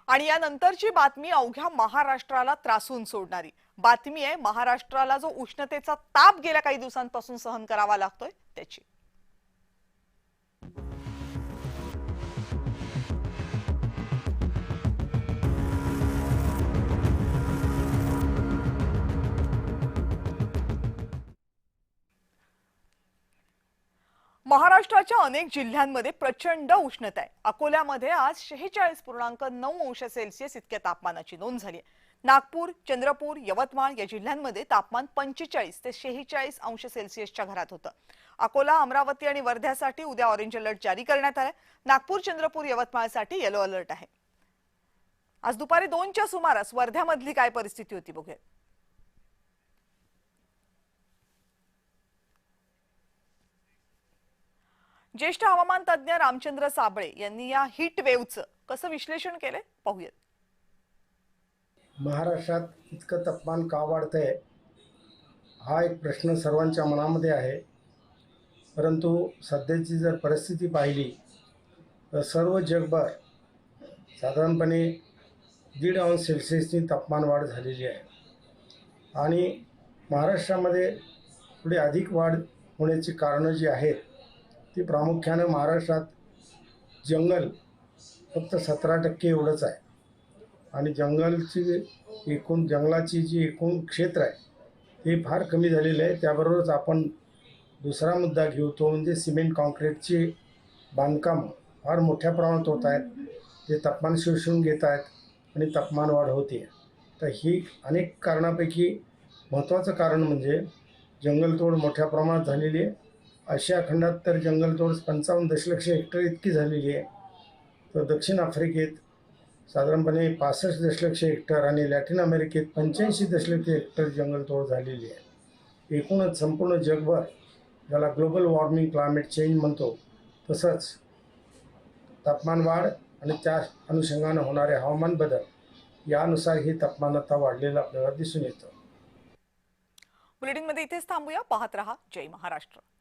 आणि यानंतरची बातमी अवघ्या महाराष्ट्राला त्रासून सोडणारी बातमी आहे। महाराष्ट्राला जो उष्णतेचा ताप गेल्या काही दिवसांपासून सहन करावा लागतोय त्याची। महाराष्ट्राच्या अनेक जिल्ह्यांमध्ये प्रचंड उष्णता आहे। अकोल्यामध्ये आज 46.9 अंश सेल्सिअस इतक्या तापमानाची नोंद झाली आहे। नागपूर, चंद्रपूर, यवतमाळ या जिल्ह्यांमध्ये तापमान 45 ते 46 अंश सेल्सिअसच्या घरात होतं। अकोला, अमरावती आणि वर्ध्यासाठी उद्या ऑरेंज अलर्ट जारी करण्यात आलाय। नागपूर, चंद्रपूर, यवतमाळसाठी येलो अलर्ट आहे। आज दुपारी 2च्या सुमारास वर्ध्यामधली काय परिस्थिती होती बघूया। ज्येष्ठ हवामान तज्ज्ञ रामचंद्र साबळे यांनी या हीट वेव्हचं कसं विश्लेषण केले पाहूयात। महाराष्ट्रात इतकं तापमान का वाढतंय हा एक प्रश्न सर्वांच्या मनामध्ये आहे। परंतु सध्याची जर परिस्थिती पाहिली तर सर्व जगभर साधारणपणे 1.5 अंश सेल्सिअसची तापमान वाढ झालेली आहे आणि महाराष्ट्रामध्ये थोडी अधिक वाढ होण्याची कारणं जी आहेत ती प्रामुख्याने महाराष्ट्रात जंगल फक्त 17% एवढंच आहे आणि जंगलाची जी एकूण क्षेत्र आहे ते फार कमी झालेलं आहे। त्याबरोबरच आपण दुसरा मुद्दा घेऊ तो म्हणजे सिमेंट कॉन्क्रीटचे बांधकाम फार मोठ्या प्रमाणात होत आहेत, ते तापमान शोषून घेत आहेत आणि तापमान वाढ होते। तर ही अनेक कारणापैकी महत्त्वाचं कारण म्हणजे जंगलतोड मोठ्या प्रमाणात झालेली आहे। आशिया खंडात तर जंगलतोड 55 दशलक्ष हेक्टर इतकी झालेली आहे, तर दक्षिण आफ्रिकेत साधारणपणे 65 दशलक्ष हेक्टर आणि लॅटिन अमेरिकेत 85 दशलक्ष हेक्टर जंगलतोड झालेली आहे। एकूणच संपूर्ण जगभर ज्याला ग्लोबल वॉर्मिंग क्लायमेट चेंज म्हणतो तसंच तापमान वाढ आणि त्या अनुषंगाने होणारे हवामान बदल यानुसार ही तापमान आता वाढलेलं आपल्याला दिसून येतं। बुलेटिनमध्ये इथेच थांबूया। पाहत रहा जय महाराष्ट्र।